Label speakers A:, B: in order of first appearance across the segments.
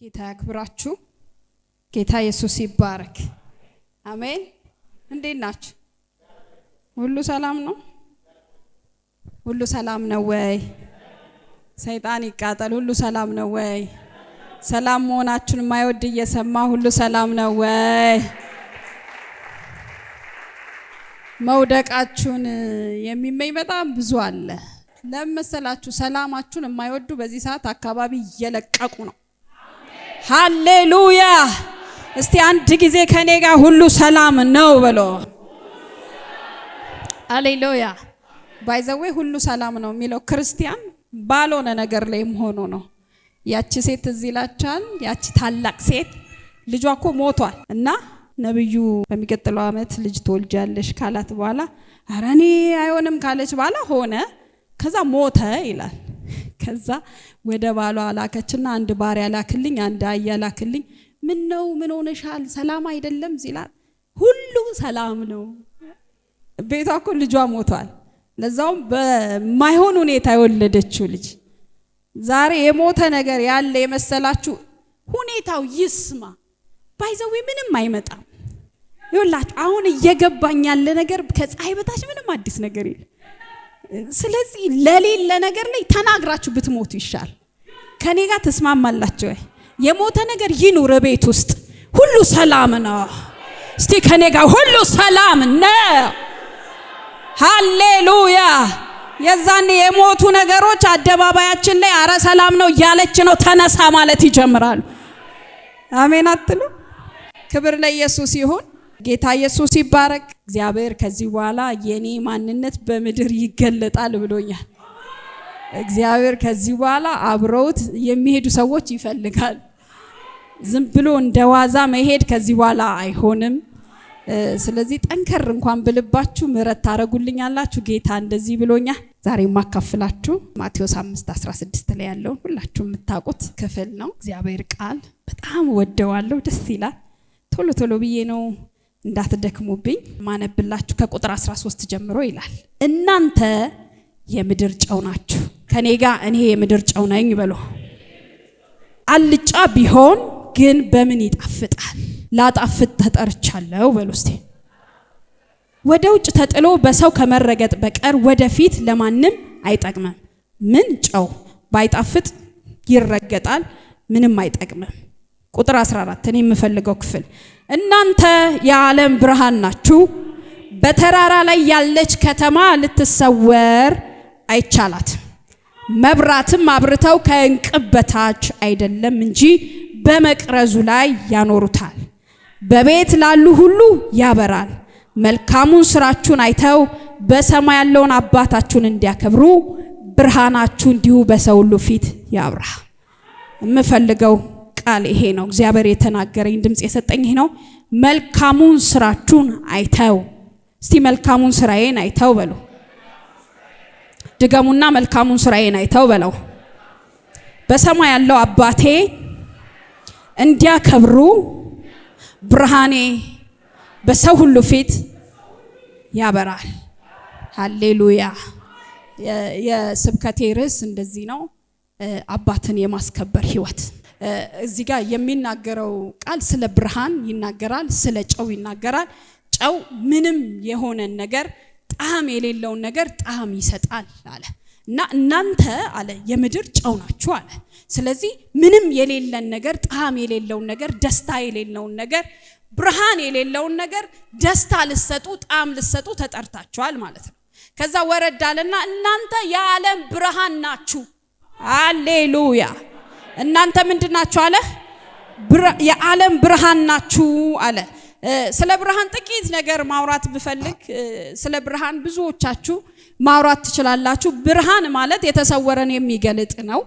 A: ጌታ ያክብራችሁ። ጌታ ኢየሱስ ይባረክ። አሜን። እንዴት ናችሁ? ሁሉ ሰላም ነው? ሁሉ ሰላም ነው ወይ? ሰይጣን ይቃጠል። ሁሉ ሰላም ነው ወይ? ሰላም መሆናችሁን የማይወድ እየሰማ ሁሉ ሰላም ነው ወይ? መውደቃችሁን የሚመኝ በጣም ብዙ አለ። ለምሳላችሁ ሰላማችሁን የማይወዱ በዚህ ሰዓት አካባቢ እየለቀቁ ነው። ሃሌሉያ! እስቲ አንድ ጊዜ ከኔ ጋር ሁሉ ሰላም ነው በሎ። ሃሌሉያ! ባይዘዌ ሁሉ ሰላም ነው የሚለው ክርስቲያን ባልሆነ ነገር ላይም ሆኖ ነው። ያቺ ሴት እዚህ ላቻል ያቺ ታላቅ ሴት ልጇ እኮ ሞቷል እና ነብዩ በሚቀጥለው አመት ልጅ ትወልጃለሽ ካላት በኋላ አረኔ አይሆንም ካለች በኋላ ሆነ። ከዛ ሞተ ይላል። ከዛ ወደ ባሏ ላከችና አንድ ባሪያ ላክልኝ፣ አንድ አህያ ላክልኝ። ምን ነው ምን ሆነሻል? ሰላም አይደለም ሲላት ሁሉ ሰላም ነው። ቤቷ እኮ ልጇ ሞቷል። ለዛውም በማይሆን ሁኔታ የወለደችው ልጅ። ዛሬ የሞተ ነገር ያለ የመሰላችሁ ሁኔታው ይስማ ባይዘው ምንም አይመጣም። ይኸውላችሁ አሁን እየገባኝ ያለ ነገር ከፀሐይ በታች ምንም አዲስ ነገር የለም። ስለዚህ ለሌለ ነገር ላይ ተናግራችሁ ብትሞቱ ይሻል። ከኔ ጋር ተስማማላችሁ ወይ? የሞተ ነገር ይኑር ቤት ውስጥ ሁሉ ሰላም ነው። እስቲ ከኔ ጋር ሁሉ ሰላም ነው። ሃሌሉያ! የዛኔ የሞቱ ነገሮች አደባባያችን ላይ አረ ሰላም ነው እያለች ነው ተነሳ ማለት ይጀምራሉ። አሜን አትሉ? ክብር ለኢየሱስ ይሁን። ጌታ ኢየሱስ ይባረክ። እግዚአብሔር ከዚህ በኋላ የኔ ማንነት በምድር ይገለጣል ብሎኛል። እግዚአብሔር ከዚህ በኋላ አብረውት የሚሄዱ ሰዎች ይፈልጋል። ዝም ብሎ እንደዋዛ መሄድ ከዚህ በኋላ አይሆንም። ስለዚህ ጠንከር እንኳን ብልባችሁ ምሕረት ታረጉልኛላችሁ። ጌታ እንደዚህ ብሎኛል። ዛሬ ማካፍላችሁ ማቴዎስ 5:16 ላይ ያለውን ሁላችሁም የምታውቁት ክፍል ነው። እግዚአብሔር ቃል በጣም ወደዋለሁ፣ ደስ ይላል። ቶሎ ቶሎ ብዬ ነው እንዳትደክሙብኝ ማነብላችሁ። ከቁጥር 13 ጀምሮ ይላል፣ እናንተ የምድር ጨው ናችሁ። ከኔ ጋር እኔ የምድር ጨው ነኝ በሉ። አልጫ ቢሆን ግን በምን ይጣፍጣል? ላጣፍጥ ተጠርቻለሁ በሉ። እስቲ ወደ ውጭ ተጥሎ በሰው ከመረገጥ በቀር ወደፊት ለማንም አይጠቅምም። ምን ጨው ባይጣፍጥ ይረገጣል፣ ምንም አይጠቅምም። ቁጥር 14 እኔ የምፈልገው ክፍል፣ እናንተ የዓለም ብርሃን ናችሁ። በተራራ ላይ ያለች ከተማ ልትሰወር አይቻላትም። መብራትም አብርተው ከእንቅብ በታች አይደለም እንጂ በመቅረዙ ላይ ያኖሩታል፣ በቤት ላሉ ሁሉ ያበራል። መልካሙን ስራችሁን አይተው በሰማይ ያለውን አባታችሁን እንዲያከብሩ ብርሃናችሁ እንዲሁ በሰው ሁሉ ፊት ያብራ። የምፈልገው ቃል ይሄ ነው። እግዚአብሔር የተናገረኝ ድምጽ የሰጠኝ ይሄ ነው። መልካሙን ስራችሁን አይተው። እስቲ መልካሙን ስራዬን አይተው በሉ። ድገሙና መልካሙን ስራዬን አይተው በለው። በሰማይ ያለው አባቴ እንዲያከብሩ ብርሃኔ በሰው ሁሉ ፊት ያበራል። ሃሌሉያ! የስብከቴ ርዕስ እንደዚህ ነው፣ አባትን የማስከበር ህይወት። እዚህ ጋር የሚናገረው ቃል ስለ ብርሃን ይናገራል፣ ስለ ጨው ይናገራል። ጨው ምንም የሆነ ነገር ጣዕም የሌለውን ነገር ጣዕም ይሰጣል አለ እና እናንተ አለ የምድር ጨው ናችሁ አለ። ስለዚህ ምንም የሌለን ነገር ጣዕም የሌለውን ነገር ደስታ የሌለውን ነገር ብርሃን የሌለውን ነገር ደስታ ልሰጡ ጣዕም ልሰጡ ተጠርታችኋል ማለት ነው። ከዛ ወረዳልና እናንተ የዓለም ብርሃን ናችሁ። ሃሌሉያ! እናንተ ምንድናችሁ አለ? የዓለም ብርሃን ናችሁ አለ። ስለ ብርሃን ጥቂት ነገር ማውራት ብፈልግ ስለ ብርሃን ብዙዎቻችሁ ማውራት ትችላላችሁ። ብርሃን ማለት የተሰወረን የሚገልጥ ነው።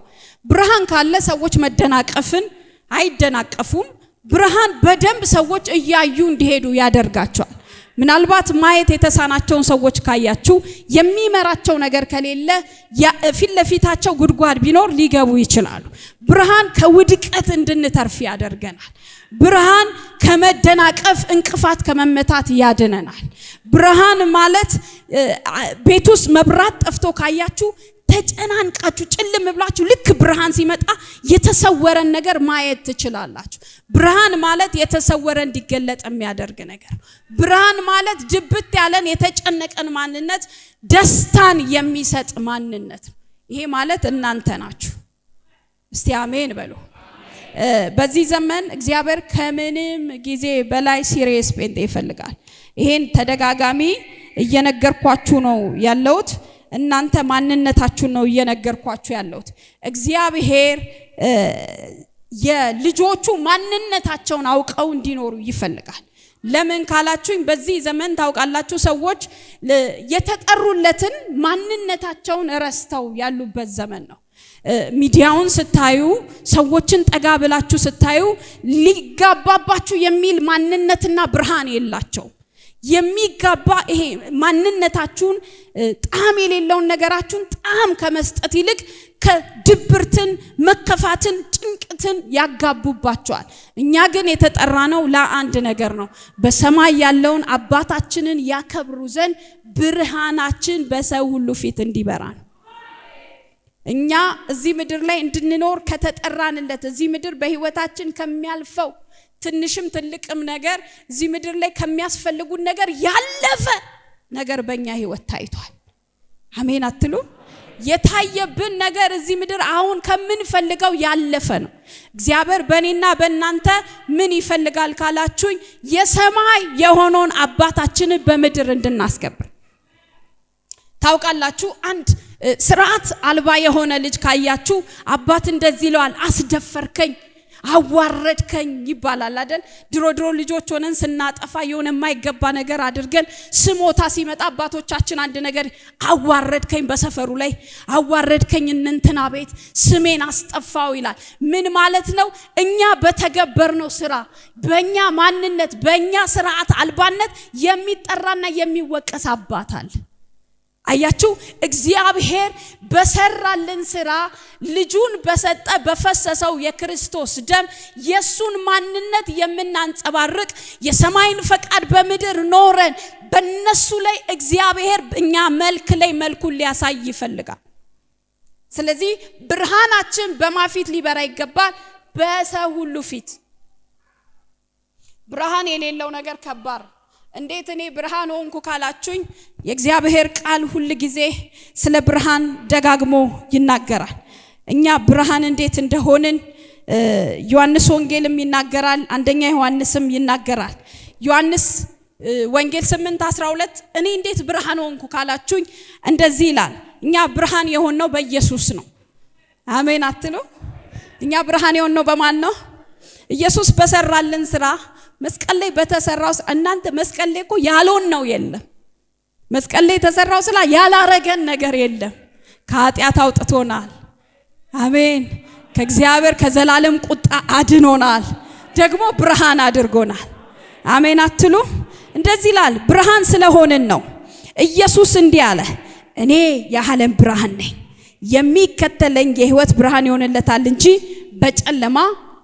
A: ብርሃን ካለ ሰዎች መደናቀፍን አይደናቀፉም። ብርሃን በደንብ ሰዎች እያዩ እንዲሄዱ ያደርጋቸዋል። ምናልባት ማየት የተሳናቸውን ሰዎች ካያችሁ የሚመራቸው ነገር ከሌለ ፊት ለፊታቸው ጉድጓድ ቢኖር ሊገቡ ይችላሉ። ብርሃን ከውድቀት እንድንተርፍ ያደርገናል። ብርሃን ከመደናቀፍ እንቅፋት ከመመታት ያድነናል። ብርሃን ማለት ቤት ውስጥ መብራት ጠፍቶ ካያችሁ ተጨናንቃችሁ ጭልም ብላችሁ ልክ ብርሃን ሲመጣ የተሰወረን ነገር ማየት ትችላላችሁ። ብርሃን ማለት የተሰወረ እንዲገለጥ የሚያደርግ ነገር። ብርሃን ማለት ድብት ያለን የተጨነቀን ማንነት ደስታን የሚሰጥ ማንነት። ይሄ ማለት እናንተ ናችሁ። እስቲ አሜን በሉ። በዚህ ዘመን እግዚአብሔር ከምንም ጊዜ በላይ ሲሪየስ ጴንጤ ይፈልጋል። ይሄን ተደጋጋሚ እየነገርኳችሁ ነው ያለሁት። እናንተ ማንነታችሁን ነው እየነገርኳችሁ ያለሁት። እግዚአብሔር የልጆቹ ማንነታቸውን አውቀው እንዲኖሩ ይፈልጋል። ለምን ካላችሁኝ በዚህ ዘመን ታውቃላችሁ ሰዎች የተጠሩለትን ማንነታቸውን ረስተው ያሉበት ዘመን ነው። ሚዲያውን ስታዩ ሰዎችን ጠጋ ብላችሁ ስታዩ ሊጋባባችሁ የሚል ማንነትና ብርሃን የላቸው። የሚጋባ ይሄ ማንነታችሁን ጣም የሌለውን ነገራችሁን ጣም ከመስጠት ይልቅ ከድብርትን፣ መከፋትን፣ ጭንቀትን ያጋቡባቸዋል። እኛ ግን የተጠራነው ለአንድ ነገር ነው። በሰማይ ያለውን አባታችንን ያከብሩ ዘንድ ብርሃናችን በሰው ሁሉ ፊት እንዲበራ ነው። እኛ እዚህ ምድር ላይ እንድንኖር ከተጠራንለት እዚህ ምድር በህይወታችን ከሚያልፈው ትንሽም ትልቅም ነገር እዚህ ምድር ላይ ከሚያስፈልጉን ነገር ያለፈ ነገር በእኛ ህይወት ታይቷል። አሜን አትሉ? የታየብን ነገር እዚህ ምድር አሁን ከምንፈልገው ያለፈ ነው። እግዚአብሔር በእኔና በእናንተ ምን ይፈልጋል ካላችሁኝ የሰማይ የሆነውን አባታችንን በምድር እንድናስከብር። ታውቃላችሁ አንድ ስርዓት አልባ የሆነ ልጅ ካያችሁ አባት እንደዚህ ይለዋል፣ አስደፈርከኝ፣ አዋረድከኝ ይባላል አይደል? ድሮ ልጆች ሆነን ስናጠፋ የሆነ የማይገባ ነገር አድርገን ስሞታ ሲመጣ አባቶቻችን አንድ ነገር አዋረድከኝ፣ በሰፈሩ ላይ አዋረድከኝ፣ እንትና ቤት ስሜን አስጠፋው ይላል። ምን ማለት ነው? እኛ በተገበርነው ስራ በእኛ ማንነት በእኛ ስርዓት አልባነት የሚጠራና የሚወቀስ አባት አለ። አያችሁ እግዚአብሔር በሰራልን ስራ ልጁን በሰጠ በፈሰሰው የክርስቶስ ደም የሱን ማንነት የምናንጸባርቅ የሰማይን ፈቃድ በምድር ኖረን በነሱ ላይ እግዚአብሔር እኛ መልክ ላይ መልኩን ሊያሳይ ይፈልጋል። ስለዚህ ብርሃናችን በማፊት ሊበራ ይገባል፣ በሰው ሁሉ ፊት። ብርሃን የሌለው ነገር ከባድ። እንዴት እኔ ብርሃን ሆንኩ ካላችሁኝ የእግዚአብሔር ቃል ሁሉ ጊዜ ስለ ብርሃን ደጋግሞ ይናገራል። እኛ ብርሃን እንዴት እንደሆንን ዮሐንስ ወንጌልም ይናገራል፣ አንደኛ ዮሐንስም ይናገራል። ዮሐንስ ወንጌል 8:12 እኔ እንዴት ብርሃን ሆንኩ ካላችሁኝ እንደዚህ ይላል፣ እኛ ብርሃን የሆነው በኢየሱስ ነው። አሜን አትሉ? እኛ ብርሃን የሆነው በማን ነው? ኢየሱስ በሰራልን ስራ መስቀል ላይ በተሰራው እናንተ መስቀል ላይ እኮ ያልሆን ነው የለም። መስቀል ላይ የተሰራው ስላ ያላረገን ነገር የለም። ከኃጢአት አውጥቶናል። አሜን። ከእግዚአብሔር ከዘላለም ቁጣ አድኖናል። ደግሞ ብርሃን አድርጎናል። አሜን አትሉ? እንደዚህ ይላል፣ ብርሃን ስለሆነን ነው። ኢየሱስ እንዲህ አለ፣ እኔ የዓለም ብርሃን ነኝ፣ የሚከተለኝ የህይወት ብርሃን ይሆንለታል እንጂ በጨለማ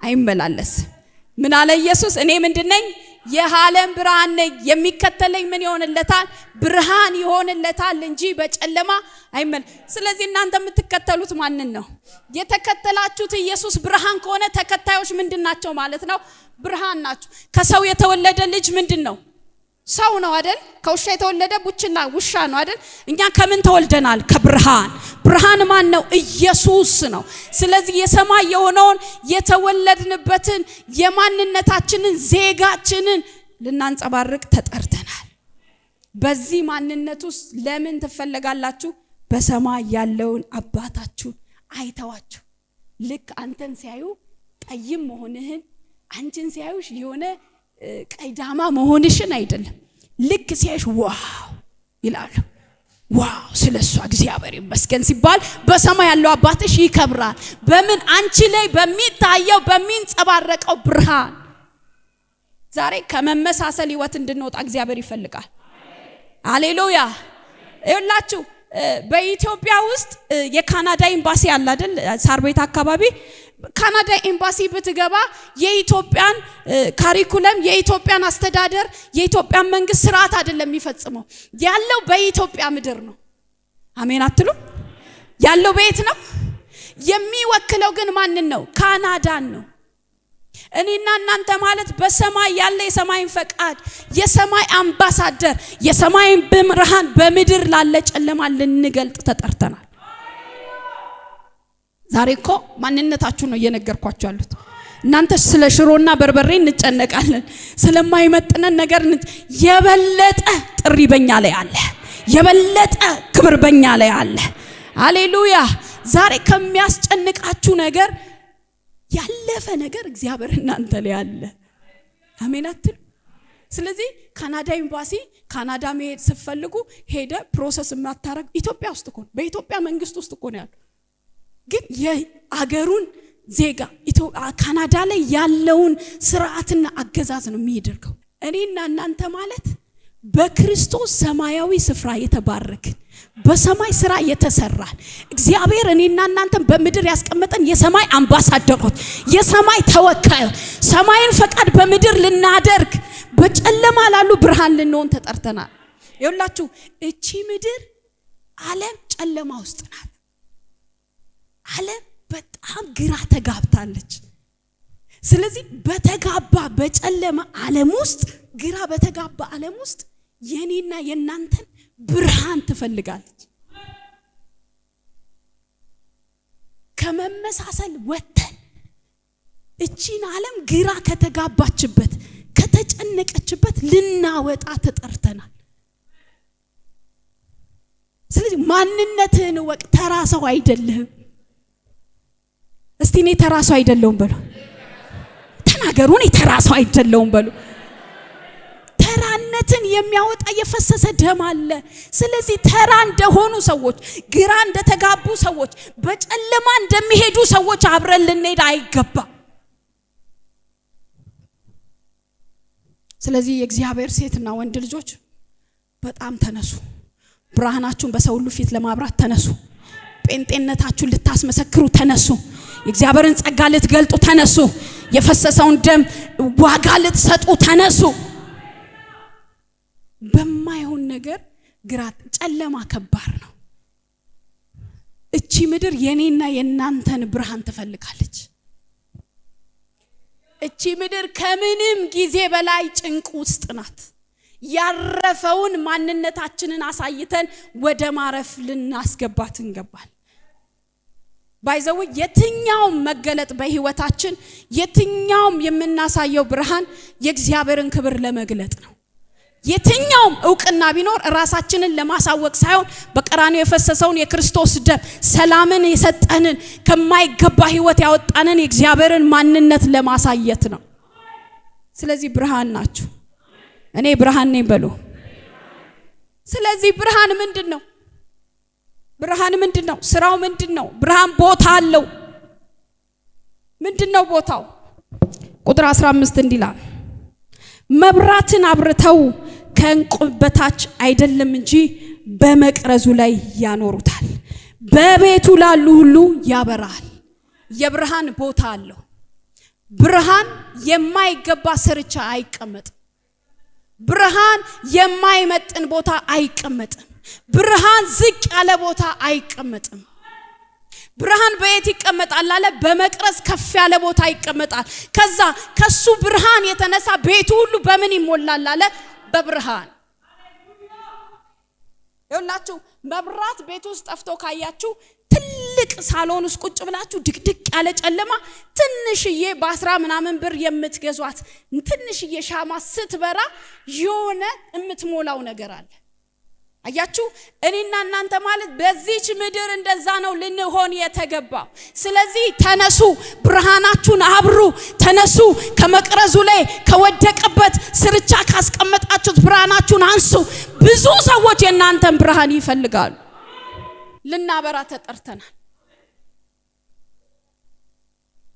A: አይመላለስም። ምን አለ ኢየሱስ? እኔ ምንድነኝ? የዓለም ብርሃን ነኝ። የሚከተለኝ ምን ይሆንለታል? ብርሃን ይሆንለታል እንጂ በጨለማ አይመላለስም። ስለዚህ እናንተ የምትከተሉት ማንን ነው? የተከተላችሁት ኢየሱስ ብርሃን ከሆነ ተከታዮች ምንድናቸው ማለት ነው? ብርሃን ናቸው። ከሰው የተወለደ ልጅ ምንድነው? ሰው ነው አይደል? ከውሻ የተወለደ ቡችና ውሻ ነው አይደል? እኛ ከምን ተወልደናል? ከብርሃን። ብርሃን ማን ነው? ኢየሱስ ነው። ስለዚህ የሰማይ የሆነውን የተወለድንበትን የማንነታችንን ዜጋችንን ልናንጸባርቅ ተጠርተናል። በዚህ ማንነት ውስጥ ለምን ትፈልጋላችሁ? በሰማይ ያለውን አባታችሁን አይተዋችሁ። ልክ አንተን ሲያዩ ጠይም መሆንህን አንቺን ሲያዩሽ የሆነ ቀይዳማ መሆንሽን አይደለም። ልክ ሲያዩሽ ዋው ይላሉ። ዋው ስለሷ እግዚአብሔር ይመስገን ሲባል በሰማይ ያለው አባትሽ ይከብራል። በምን? አንቺ ላይ በሚታየው በሚንጸባረቀው ብርሃን። ዛሬ ከመመሳሰል ህይወት እንድንወጣ እግዚአብሔር ይፈልጋል። ሃሌሉያ። ይኸውላችሁ በኢትዮጵያ ውስጥ የካናዳ ኤምባሲ አለ አይደል? ሳር ቤት አካባቢ ካናዳ ኤምባሲ ብትገባ የኢትዮጵያን ካሪኩለም የኢትዮጵያን አስተዳደር የኢትዮጵያን መንግስት ስርዓት አይደለም የሚፈጽመው፣ ያለው በኢትዮጵያ ምድር ነው። አሜን አትሉ? ያለው ቤት ነው። የሚወክለው ግን ማንን ነው? ካናዳን ነው። እኔና እናንተ ማለት በሰማይ ያለ የሰማይን ፈቃድ የሰማይ አምባሳደር የሰማይን ብርሃን በምድር ላለ ጨለማ ልንገልጥ ተጠርተናል። ዛሬ እኮ ማንነታችሁ ነው እየነገርኳችሁ ያሉት። እናንተ ስለ ሽሮና በርበሬ እንጨነቃለን፣ ስለማይመጥነን ነገር የበለጠ ጥሪ በእኛ ላይ አለ። የበለጠ ክብር በእኛ ላይ አለ። ሃሌሉያ። ዛሬ ከሚያስጨንቃችሁ ነገር ያለፈ ነገር እግዚአብሔር እናንተ ላይ አለ። አሜን አትሉ? ስለዚህ ካናዳ ኤምባሲ ካናዳ መሄድ ስትፈልጉ ሄደ ፕሮሰስ የማታረግ ኢትዮጵያ ውስጥ እኮ በኢትዮጵያ መንግስት ውስጥ እኮ ነው ያለው። ግን የአገሩን ዜጋ ካናዳ ላይ ያለውን ስርዓትና አገዛዝ ነው የሚያደርገው። እኔና እናንተ ማለት በክርስቶስ ሰማያዊ ስፍራ የተባረክን በሰማይ ስራ የተሰራን እግዚአብሔር እኔና እናንተን በምድር ያስቀመጠን የሰማይ አምባሳደሮች የሰማይ ተወካዮች ሰማይን ፈቃድ በምድር ልናደርግ በጨለማ ላሉ ብርሃን ልንሆን ተጠርተናል። ይኸውላችሁ እቺ ምድር ዓለም ጨለማ ውስጥ ናት። ዓለም በጣም ግራ ተጋብታለች። ስለዚህ በተጋባ በጨለማ ዓለም ውስጥ ግራ በተጋባ ዓለም ውስጥ የኔና የናንተን ብርሃን ትፈልጋለች። ከመመሳሰል ወተን እቺን ዓለም ግራ ከተጋባችበት ከተጨነቀችበት ልናወጣ ተጠርተናል። ስለዚህ ማንነትህን ወቅ ተራሰው አይደለም። እስቲ እኔ ተራሰው አይደለሁም በሉ። ተናገሩ። እኔ ተራሰው አይደለሁም በሉ። ተራነትን የሚያወጣ የፈሰሰ ደም አለ። ስለዚህ ተራ እንደሆኑ ሰዎች ግራ እንደተጋቡ ሰዎች በጨለማ እንደሚሄዱ ሰዎች አብረን ልንሄድ አይገባም። ስለዚህ የእግዚአብሔር ሴትና ወንድ ልጆች በጣም ተነሱ። ብርሃናችሁን በሰው ሁሉ ፊት ለማብራት ተነሱ። ጴንጤነታችሁን ልታስመሰክሩ ተነሱ። የእግዚአብሔርን ጸጋ ልትገልጡ ተነሱ። የፈሰሰውን ደም ዋጋ ልትሰጡ ተነሱ። በማይሆን ነገር ግራ ጨለማ ከባድ ነው። እቺ ምድር የኔና የናንተን ብርሃን ትፈልጋለች። እቺ ምድር ከምንም ጊዜ በላይ ጭንቅ ውስጥ ናት። ያረፈውን ማንነታችንን አሳይተን ወደ ማረፍ ልናስገባት እንገባል። ባይዘው የትኛውም መገለጥ በህይወታችን የትኛውም የምናሳየው ብርሃን የእግዚአብሔርን ክብር ለመግለጥ ነው። የትኛውም ዕውቅና ቢኖር ራሳችንን ለማሳወቅ ሳይሆን በቀራንዮ የፈሰሰውን የክርስቶስ ደም ሰላምን የሰጠንን ከማይገባ ህይወት ያወጣንን የእግዚአብሔርን ማንነት ለማሳየት ነው። ስለዚህ ብርሃን ናችሁ። እኔ ብርሃን ነኝ በሉ። ስለዚህ ብርሃን ምንድነው? ብርሃን ምንድነው? ስራው ምንድነው? ብርሃን ቦታ አለው። ምንድነው ቦታው? ቁጥር 15 እንዲላል መብራትን አብርተው ከዕንቁ በታች አይደለም እንጂ በመቅረዙ ላይ ያኖሩታል፣ በቤቱ ላሉ ሁሉ ያበራል። የብርሃን ቦታ አለው። ብርሃን የማይገባ ስርቻ አይቀመጥም። ብርሃን የማይመጥን ቦታ አይቀመጥም። ብርሃን ዝቅ ያለ ቦታ አይቀመጥም። ብርሃን በየት ይቀመጣል አለ? በመቅረዝ ከፍ ያለ ቦታ ይቀመጣል። ከዛ ከሱ ብርሃን የተነሳ ቤቱ ሁሉ በምን ይሞላል አለ? በብርሃን። ይኸውላችሁ መብራት ቤት ውስጥ ጠፍቶ ካያችሁ ትልቅ ሳሎን ውስጥ ቁጭ ብላችሁ ድቅድቅ ያለ ጨለማ ትንሽዬ በ10 ምናምን ብር የምትገዟት ትንሽዬ ሻማ ስትበራ የሆነ የምትሞላው ነገር አለ። አያችሁ እኔና እናንተ ማለት በዚህች ምድር እንደዛ ነው ልንሆን የተገባው። ስለዚህ ተነሱ፣ ብርሃናችሁን አብሩ። ተነሱ፣ ከመቅረዙ ላይ ከወደቀበት ስርቻ ካስቀመጣችሁት ብርሃናችሁን አንሱ። ብዙ ሰዎች የእናንተን ብርሃን ይፈልጋሉ። ልናበራ ተጠርተናል።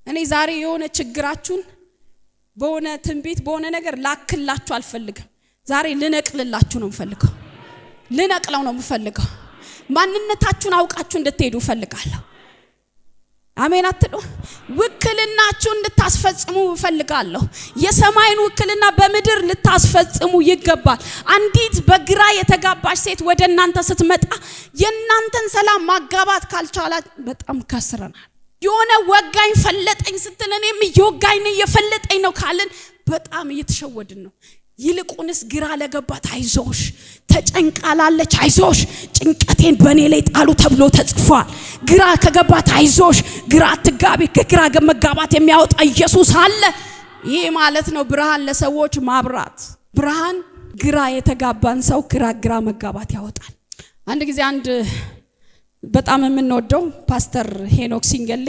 A: እኔ ዛሬ የሆነ ችግራችሁን በሆነ ትንቢት በሆነ ነገር ላክላችሁ አልፈልግም። ዛሬ ልነቅልላችሁ ነው የምፈልገው። ልነቅለው ነው የምፈልገው። ማንነታችሁን አውቃችሁ እንድትሄዱ ፈልጋለሁ። አሜን አትሉ? ውክልናችሁ እንድታስፈጽሙ እፈልጋለሁ። የሰማይን ውክልና በምድር ልታስፈጽሙ ይገባል። አንዲት በግራ የተጋባች ሴት ወደ እናንተ ስትመጣ የእናንተን ሰላም ማጋባት ካልቻላት በጣም ከስረናል። የሆነ ወጋኝ ፈለጠኝ ስትል እኔም እየወጋኝ ነው እየፈለጠኝ ነው ካልን በጣም እየተሸወድን ነው። ይልቁንስ ግራ ለገባት አይዞሽ፣ ተጨንቃላለች አይዞሽ፣ ጭንቀቴን በእኔ ላይ ጣሉ ተብሎ ተጽፏል። ግራ ከገባት አይዞሽ፣ ግራ አትጋቢ፣ ከግራ መጋባት የሚያወጣ ኢየሱስ አለ። ይሄ ማለት ነው ብርሃን ለሰዎች ማብራት። ብርሃን ግራ የተጋባን ሰው ግራ መጋባት ያወጣል። አንድ ጊዜ አንድ በጣም የምንወደው ፓስተር ሄኖክ ሲንገሌ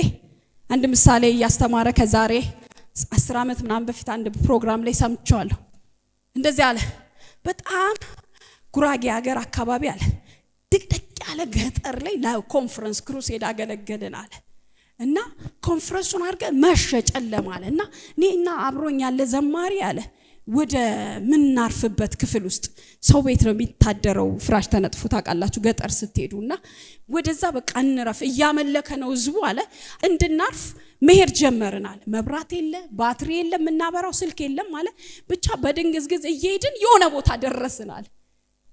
A: አንድ ምሳሌ እያስተማረ ከዛሬ 10 ዓመት ምናምን በፊት አንድ ፕሮግራም ላይ ሰምቻለሁ። እንደዚህ አለ። በጣም ጉራጌ ሀገር አካባቢ አለ ድቅድቅ ያለ ገጠር ላይ ለኮንፈረንስ ክሩሴድ አገለገልን አለ እና ኮንፈረንሱን አድርገን መሸ ጨለማ አለና እኔና አብሮኝ ያለ ዘማሪ አለ ወደ ምናርፍበት ክፍል ውስጥ ሰው ቤት ነው የሚታደረው፣ ፍራሽ ተነጥፎ ታውቃላችሁ ገጠር ስትሄዱና ወደዛ በቃ እንረፍ እያመለከ ነው ህዝቡ አለ። እንድናርፍ መሄድ ጀመርን አለ። መብራት የለ፣ ባትሪ የለ፣ ምናበራው ስልክ የለም አለ። ብቻ በድንግዝግዝ እየሄድን የሆነ ቦታ ደረስን አለ።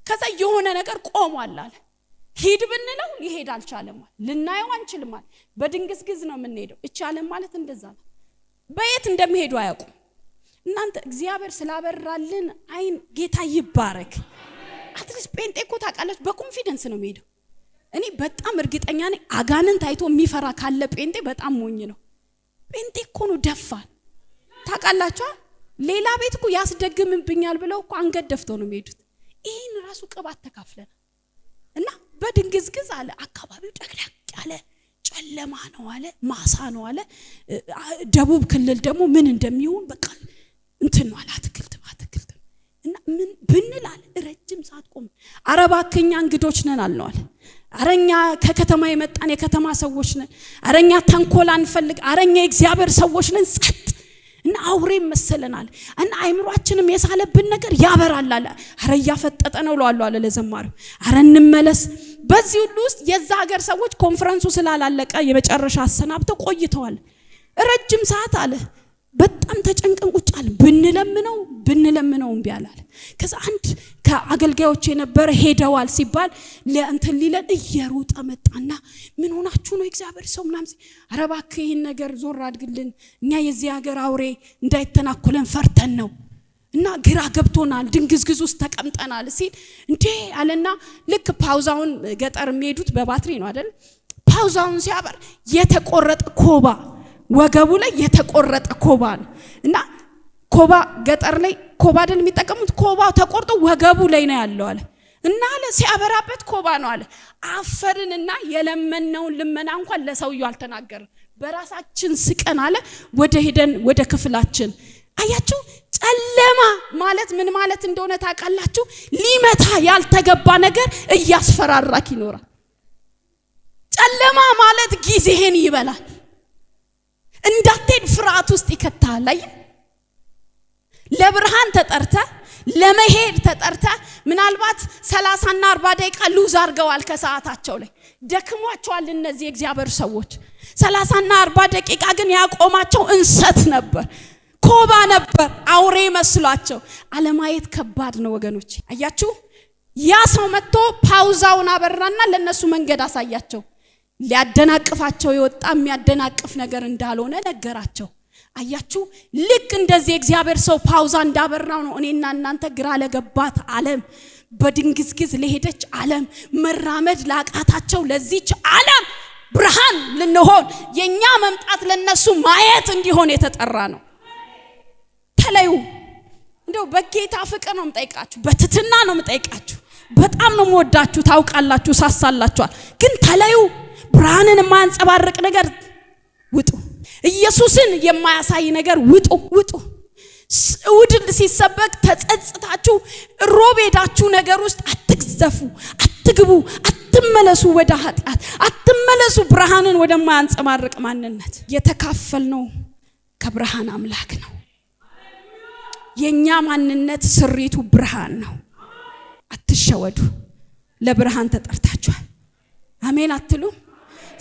A: ከዛ የሆነ ነገር ቆሟል አለ። ሂድ ብንለው ሊሄድ አልቻለም አለ። ልናየው አንችልም አለ። በድንግዝግዝ ነው የምንሄደው። እቻለም ማለት እንደዛ ነው። በየት እንደሚሄዱ አያውቁም። እናንተ እግዚአብሔር ስላበራልን አይን ጌታ ይባረክ። አትሊስት ጴንጤ እኮ ታውቃላችሁ በኮንፊደንስ ነው የሚሄደው። እኔ በጣም እርግጠኛ ነኝ አጋንንት አይቶ የሚፈራ ካለ ጴንጤ በጣም ሞኝ ነው። ጴንጤ እኮ ነው ደፋን ታውቃላችሁ። ሌላ ቤት እኮ ያስደግምብኛል ብለው እኮ አንገት ደፍተው ነው የሚሄዱት። ይሄን ራሱ ቅባት ተካፍለና እና በድንግዝግዝ አለ። አካባቢው ጠቅላቅ ያለ ጨለማ ነው አለ፣ ማሳ ነው አለ። ደቡብ ክልል ደግሞ ምን እንደሚሆን በቃ እንትን ነው አለ። አትክልት እና ምን ብንላል ረጅም ሰዓት ቆም። አረባከኛ እንግዶች ነን አልነዋል። አረኛ ከከተማ የመጣን የከተማ ሰዎች ነን። አረኛ ተንኮል አንፈልግ። አረኛ የእግዚአብሔር ሰዎች ነን። ጸጥ እና አውሬ መሰለናል እና አይምሯችንም የሳለብን ነገር ያበራል አለ። አረ ያፈጠጠ ነው ሏል አለ ለዘማሪው። አረ እንመለስ። በዚህ ሁሉ ውስጥ የዛ ሀገር ሰዎች ኮንፈረንሱ ስላላለቀ የመጨረሻ አሰናብተው ቆይተዋል። ረጅም ሰዓት አለ። በጣም ተጨንቀን ቁጭ አለ። ብንለምነው እምቢ አለ። ከዛ አንድ ከአገልጋዮች የነበረ ሄደዋል ሲባል ለእንትን ሊለን እየሮጠ መጣና ምን ሆናችሁ ነው እግዚአብሔር ሰው ምናምን ኧረ እባክህ ይሄን ነገር ዞር አድርግልን እኛ የዚህ ሀገር አውሬ እንዳይተናኮለን ፈርተን ነው እና ግራ ገብቶናል ድንግዝግዝ ውስጥ ተቀምጠናል ሲል እንዴ አለና ልክ ፓውዛውን ገጠር የሚሄዱት በባትሪ ነው አይደል? ፓውዛውን ሲያበር የተቆረጠ ኮባ ወገቡ ላይ የተቆረጠ ኮባ እና ኮባ ገጠር ላይ ኮባ አይደል የሚጠቀሙት? ኮባው ተቆርጦ ወገቡ ላይ ነው ያለው አለ እና አለ ሲያበራበት ኮባ ነው አለ። አፈርንና የለመነውን ልመና እንኳን ለሰውየው አልተናገርን። በራሳችን ስቀን አለ ወደ ክፍላችን። አያችሁ ጨለማ ማለት ምን ማለት እንደሆነ ታውቃላችሁ? ሊመታ ያልተገባ ነገር እያስፈራራክ ይኖራል። ጨለማ ማለት ጊዜህን ይበላል። እንዳትሄድ ፍርሃት ውስጥ ይከታል። አይ ለብርሃን ተጠርተ ለመሄድ ተጠርተ ምናልባት 30 እና 40 ደቂቃ ሉዝ አድርገዋል ከሰዓታቸው ላይ ደክሟቸዋል እነዚህ እግዚአብሔር ሰዎች። 30 እና 40 ደቂቃ ግን ያቆማቸው እንሰት ነበር፣ ኮባ ነበር፣ አውሬ መስሏቸው። አለማየት ከባድ ነው ወገኖች። አያችሁ ያ ሰው መጥቶ ፓውዛውን አበራና ለነሱ መንገድ አሳያቸው። ሊያደናቅፋቸው የወጣ የሚያደናቅፍ ነገር እንዳልሆነ ነገራቸው። አያችሁ ልክ እንደዚህ እግዚአብሔር ሰው ፓውዛ እንዳበራው ነው እኔና እናንተ ግራ ለገባት ዓለም በድንግዝግዝ ለሄደች ዓለም መራመድ ላቃታቸው ለዚች ዓለም ብርሃን ልንሆን የኛ መምጣት ለነሱ ማየት እንዲሆን የተጠራ ነው። ተለዩ። እንደው በጌታ ፍቅር ነው የምጠይቃችሁ፣ በትትና ነው የምጠይቃችሁ። በጣም ነው የምወዳችሁ ታውቃላችሁ፣ ሳሳላችኋል። ግን ተለዩ። ብርሃንን የማያንጸባርቅ ነገር ውጡ። ኢየሱስን የማያሳይ ነገር ውጡ። እሑድ ሲሰበክ ተጸጽታችሁ ሮብ ሄዳችሁ ነገር ውስጥ አትግዘፉ፣ አትግቡ፣ አትመለሱ፣ ወደ ኃጢአት አትመለሱ። ብርሃንን ወደማያንጸባርቅ ማንነት የተካፈልነው ከብርሃን አምላክ ነው። የኛ ማንነት ስሪቱ ብርሃን ነው። አትሸወዱ። ለብርሃን ተጠርታችኋል። አሜን አትሉ?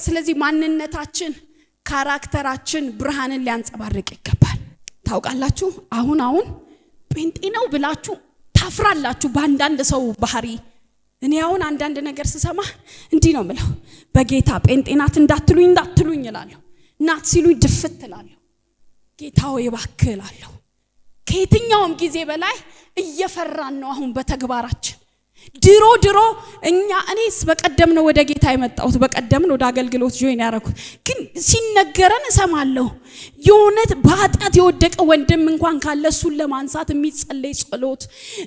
A: ስለዚህ ማንነታችን ካራክተራችን ብርሃንን ሊያንጸባርቅ ይገባል። ታውቃላችሁ አሁን ጴንጤ ነው ብላችሁ ታፍራላችሁ በአንዳንድ ሰው ባህሪ። እኔ አሁን አንዳንድ ነገር ስሰማ እንዲህ ነው የምለው፣ በጌታ ጴንጤ ናት እንዳትሉኝ እላለሁ። ናት ሲሉኝ ድፍት እላለሁ። ጌታው ይባርክህ እላለሁ። ከየትኛውም ጊዜ በላይ እየፈራን ነው አሁን በተግባራችን። ድሮ እኔስ በቀደም ነው ወደ ጌታ የመጣሁት፣ በቀደም ነው ወደ አገልግሎት ጆይን ያደረኩት። ግን ሲነገረን እሰማለሁ የሆነት በኃጢአት የወደቀ ወንድም እንኳን ካለ እሱን ለማንሳት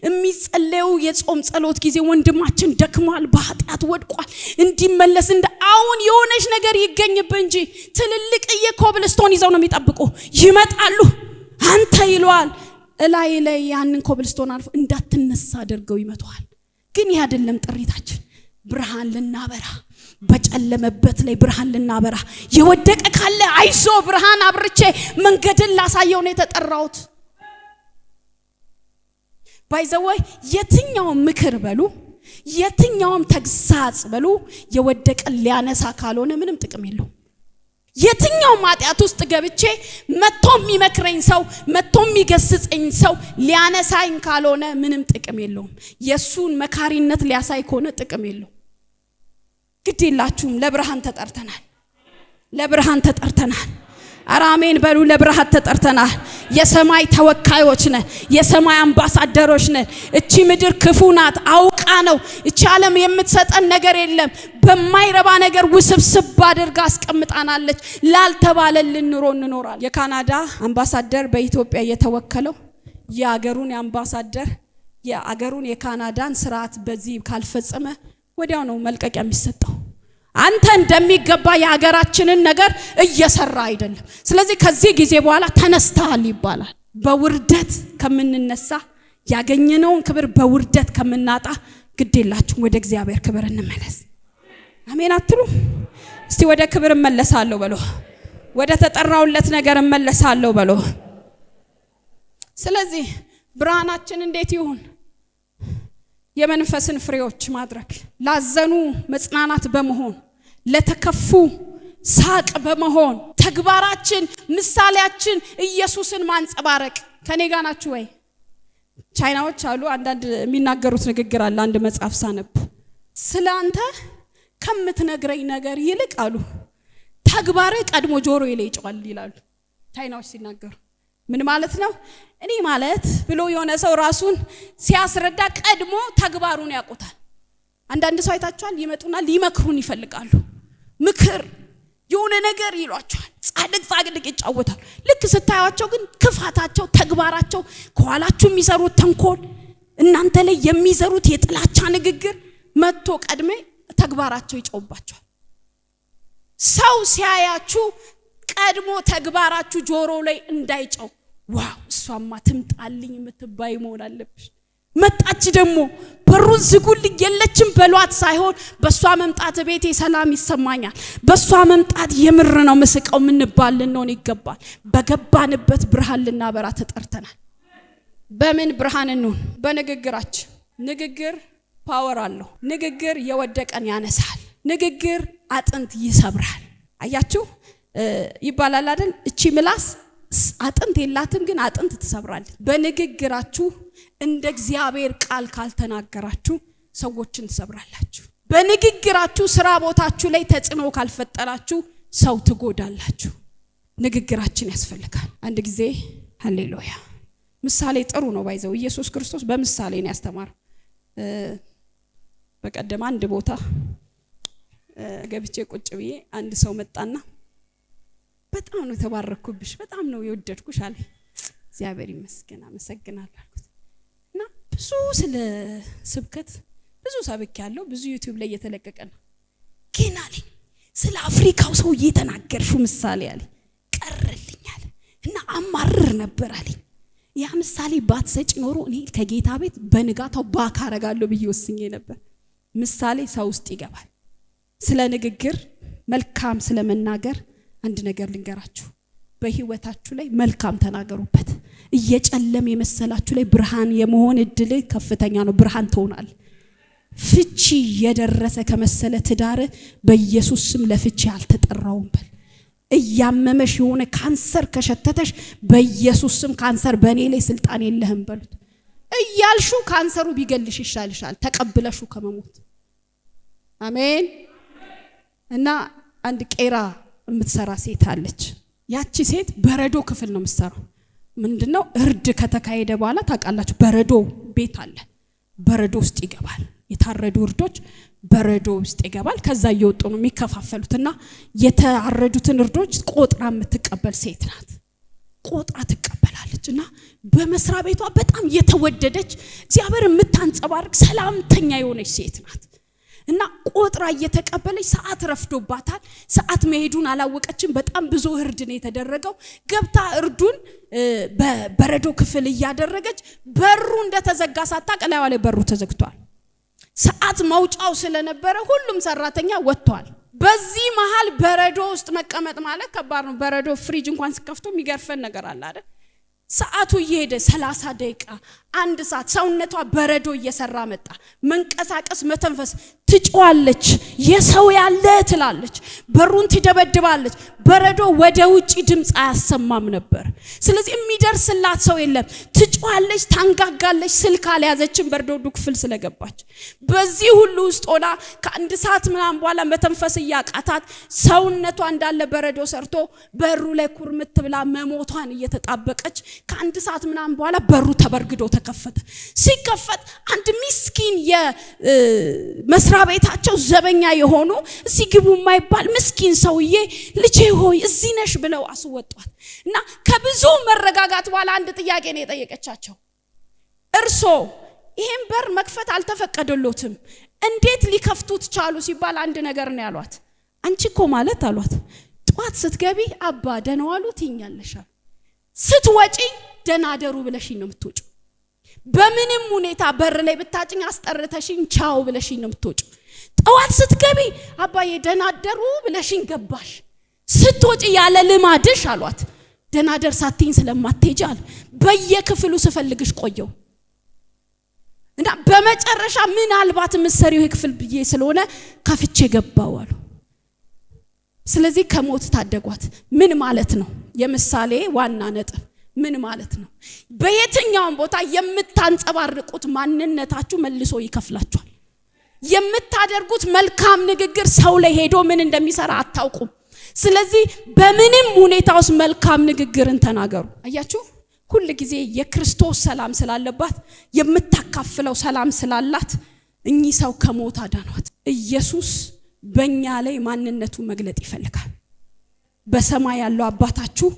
A: የሚጸለየው የጾም ጸሎት ጊዜ ወንድማችን ደክሟል፣ በኃጢአት ወድቋል፣ እንዲመለስ አሁን የሆነች ነገር ይገኝብህ እንጂ ትልልቅ የኮብልስቶን ይዘው ነው የሚጠብቁ። ይመጣሉ፣ አንተ ይሏል እላይ ያንን ኮብልስቶን አልፎ እንዳትነሳ አድርገው ይመቷል። ግን ይህ አይደለም ጥሪታችን። ብርሃን ልናበራ፣ በጨለመበት ላይ ብርሃን ልናበራ። የወደቀ ካለ አይዞ ብርሃን አብርቼ መንገድን ላሳየው ነው የተጠራሁት። ባይዘወይ የትኛውም ምክር በሉ፣ የትኛውም ተግሳጽ በሉ የወደቀ ሊያነሳ ካልሆነ ምንም ጥቅም የለውም። የትኛውም ኃጢአት ውስጥ ገብቼ መጥቶ የሚመክረኝ ሰው መጥቶ የሚገስጸኝ ሰው ሊያነሳኝ ካልሆነ ምንም ጥቅም የለውም። የሱን መካሪነት ሊያሳይ ከሆነ ጥቅም የለውም። ግድ የላችሁም። ለብርሃን ተጠርተናል። አራሜን በሉ። ለብርሃን ተጠርተናል። የሰማይ ተወካዮች ነን፣ የሰማይ አምባሳደሮች ነን። እቺ ምድር ክፉ ናት፣ አውቃ ነው። እቺ ዓለም የምትሰጠን ነገር የለም። በማይረባ ነገር ውስብስብ አድርጋ አስቀምጣናለች። ላልተባለልን ኑሮ እንኖራለን። የካናዳ አምባሳደር በኢትዮጵያ የተወከለው የአገሩን አምባሳደር የአገሩን የካናዳን ስርዓት በዚህ ካልፈጸመ ወዲያው ነው መልቀቂያ የሚሰጠው። አንተ እንደሚገባ የሀገራችንን ነገር እየሰራ አይደለም። ስለዚህ ከዚህ ጊዜ በኋላ ተነስተሃል ይባላል። በውርደት ከምንነሳ ያገኘነውን ክብር በውርደት ከምናጣ ግዴላችሁ ወደ እግዚአብሔር ክብር እንመለስ። አሜን አትሉ? እስቲ ወደ ክብር እመለሳለሁ በሎ፣ ወደ ተጠራውለት ነገር እመለሳለሁ በሎ። ስለዚህ ብርሃናችን እንዴት ይሁን? የመንፈስን ፍሬዎች ማድረግ፣ ላዘኑ መጽናናት በመሆን፣ ለተከፉ ሳቅ በመሆን፣ ተግባራችን ምሳሌያችን ኢየሱስን ማንጸባረቅ። ከኔ ጋር ናችሁ ወይ? ቻይናዎች አሉ አንዳንድ የሚናገሩት ንግግር አለ። አንድ መጽሐፍ ሳነብ ስላንተ ከምትነግረኝ ነገር ይልቅ አሉ ተግባር ቀድሞ ጆሮ ይለይጫል ይላሉ ቻይናዎች ሲናገሩ። ምን ማለት ነው? እኔ ማለት ብሎ የሆነ ሰው ራሱን ሲያስረዳ ቀድሞ ተግባሩን ያውቁታል። አንዳንድ ሰው አይታችኋል፣ ይመጡና ሊመክሩን ይፈልጋሉ። ምክር የሆነ ነገር ይሏቸዋል፣ ጻድቅ ይጫወታል። ልክ ስታያቸው ግን ክፋታቸው፣ ተግባራቸው፣ ከኋላችሁ የሚሰሩት ተንኮል፣ እናንተ ላይ የሚዘሩት የጥላቻ ንግግር መጥቶ ቀድሜ ተግባራቸው ይጮውባቸዋል። ሰው ሲያያችሁ ቀድሞ ተግባራችሁ ጆሮ ላይ እንዳይጨው ዋው እሷማ ትምጣልኝ የምትባይ መሆን አለብሽ። መጣች ደግሞ በሩን ዝጉልኝ የለችም በሏት ሳይሆን በሷ መምጣት ቤቴ ሰላም ይሰማኛል፣ በሷ መምጣት የምር ነው መስቀው ምንባል ልንሆን ይገባል። በገባንበት ብርሃን ልናበራ ተጠርተናል። በምን ብርሃን እንሆን? በንግግራችን። ንግግር ፓወር አለው። ንግግር የወደቀን ያነሳል። ንግግር አጥንት ይሰብራል። አያችሁ ይባላል አይደል? እቺ ምላስ አጥንት የላትም ግን አጥንት ትሰብራለች። በንግግራችሁ እንደ እግዚአብሔር ቃል ካልተናገራችሁ ሰዎችን ትሰብራላችሁ። በንግግራችሁ ስራ ቦታችሁ ላይ ተጽዕኖ ካልፈጠራችሁ ሰው ትጎዳላችሁ። ንግግራችን ያስፈልጋል። አንድ ጊዜ ሃሌሉያ ምሳሌ ጥሩ ነው ባይዘው ኢየሱስ ክርስቶስ በምሳሌ ነው ያስተማረው። በቀደም አንድ ቦታ ገብቼ ቁጭ ብዬ አንድ ሰው መጣና በጣም ነው ተባረኩብሽ፣ በጣም ነው የወደድኩሽ አለ። እግዚአብሔር ይመስገን አመሰግናለሁ አልኩት። እና ብዙ ስለ ስብከት ብዙ ሰብኬያለሁ፣ ብዙ ዩቲዩብ ላይ እየተለቀቀ ነው። ግን አለኝ ስለ አፍሪካው ሰው እየተናገርሽው ምሳሌ አለ ቀርልኝ አለ እና አማርር ነበር አለኝ። ያ ምሳሌ ባትሰጪ ኖሮ እኔ ከጌታ ቤት በንጋታው ባክ አረጋለሁ ብዬ ወስኜ ነበር። ምሳሌ ሰው ውስጥ ይገባል። ስለ ንግግር መልካም ስለ መናገር አንድ ነገር ልንገራችሁ። በህይወታችሁ ላይ መልካም ተናገሩበት። እየጨለም የመሰላችሁ ላይ ብርሃን የመሆን እድል ከፍተኛ ነው። ብርሃን ትሆናል። ፍቺ የደረሰ ከመሰለ ትዳር በኢየሱስ ስም ለፍቺ አልተጠራውም በል። እያመመሽ የሆነ ካንሰር ከሸተተሽ በኢየሱስ ስም ካንሰር በእኔ ላይ ስልጣን የለህም በሉት። እያልሹ ካንሰሩ ቢገልሽ ይሻልሻል ተቀብለሹ ከመሞት። አሜን። እና አንድ ቄራ የምትሰራ ሴት አለች። ያቺ ሴት በረዶ ክፍል ነው የምትሰራው። ምንድነው እርድ ከተካሄደ በኋላ ታውቃላችሁ በረዶ ቤት አለ። በረዶ ውስጥ ይገባል። የታረዱ እርዶች በረዶ ውስጥ ይገባል። ከዛ እየወጡ ነው የሚከፋፈሉትና የታረዱትን እርዶች ቆጥራ የምትቀበል ሴት ናት። ቆጥራ ትቀበላለችና በመስሪያ ቤቷ በጣም የተወደደች እግዚአብሔር የምታንጸባርቅ ሰላምተኛ የሆነች ሴት ናት። እና ቆጥራ እየተቀበለች ሰዓት ረፍዶባታል። ሰዓት መሄዱን አላወቀችም። በጣም ብዙ እርድ ነው የተደረገው። ገብታ እርዱን በበረዶ ክፍል እያደረገች በሩ እንደተዘጋ ሳታውቅ ላይዋ ላይ በሩ ተዘግቷል። ሰዓት መውጫው ስለነበረ ሁሉም ሰራተኛ ወጥቷል። በዚህ መሃል በረዶ ውስጥ መቀመጥ ማለት ከባድ ነው። በረዶ ፍሪጅ እንኳን ሲከፍቱ የሚገርፈን ነገር አለ አይደል? ሰዓቱ እየሄደ 30 ደቂቃ 1 ሰዓት ሰውነቷ በረዶ እየሰራ መጣ። መንቀሳቀስ መተንፈስ ትጫዋለች። የሰው ያለ ትላለች። በሩን ትደበድባለች። በረዶ ወደ ውጪ ድምጽ አያሰማም ነበር። ስለዚህ የሚደርስላት ሰው የለም። ትጫዋለች፣ ታንጋጋለች። ስልክ አልያዘችም በረዶ ክፍል ስለገባች። በዚህ ሁሉ ውስጥ ሆና ከ1 ሰዓት ምናምን በኋላ መተንፈስ እያቃታት ሰውነቷ እንዳለ በረዶ ሰርቶ በሩ ላይ ኩርምት ብላ መሞቷን እየተጣበቀች ከ1 ሰዓት ምናምን በኋላ በሩ ተበርግዶ ተከፈተ። ሲከፈት አንድ ምስኪን የመስሪያ ቤታቸው ዘበኛ የሆኑ እዚህ ግቡ የማይባል ምስኪን ሰውዬ ልጄ ሆይ እዚህ ነሽ ብለው አስወጧት። እና ከብዙ መረጋጋት በኋላ አንድ ጥያቄ ነው የጠየቀቻቸው። እርሶ ይሄን በር መክፈት አልተፈቀደሎትም እንዴት ሊከፍቱት ቻሉ ሲባል አንድ ነገር ነው ያሏት። አንቺ እኮ ማለት አሏት ጧት ስትገቢ አባ ደህና ዋሉ ትይኛለሽ፣ ስትወጪ ደህና አደሩ ብለሽኝ ነው የምትወጪው። በምንም ሁኔታ በር ላይ ብታጭኝ አስጠርተሽኝ ቻው ብለሽኝ ነው የምትወጪው። ጧት ስትገቢ አባዬ ደህና አደሩ ብለሽኝ ገባሽ፣ ስትወጪ ያለ ልማድሽ አሏት ደህና አደር ሳትይኝ ስለማትሄጂ አለ በየክፍሉ ስፈልግሽ ቆየው እና በመጨረሻ ምናልባት ምሰሪው ክፍል ብዬ ስለሆነ ከፍቼ ገባው አሉ። ስለዚህ ከሞት ታደጓት። ምን ማለት ነው? የምሳሌ ዋና ነጥብ ምን ማለት ነው? በየትኛውም ቦታ የምታንጸባርቁት ማንነታችሁ መልሶ ይከፍላችኋል። የምታደርጉት መልካም ንግግር ሰው ላይ ሄዶ ምን እንደሚሰራ አታውቁም። ስለዚህ በምንም ሁኔታ ውስጥ መልካም ንግግርን ተናገሩ። አያችሁ ሁሉ ጊዜ የክርስቶስ ሰላም ስላለባት የምታካፍለው ሰላም ስላላት እኚህ ሰው ከሞት አዳኗት። ኢየሱስ በእኛ ላይ ማንነቱ መግለጥ ይፈልጋል። በሰማይ ያለው አባታችሁ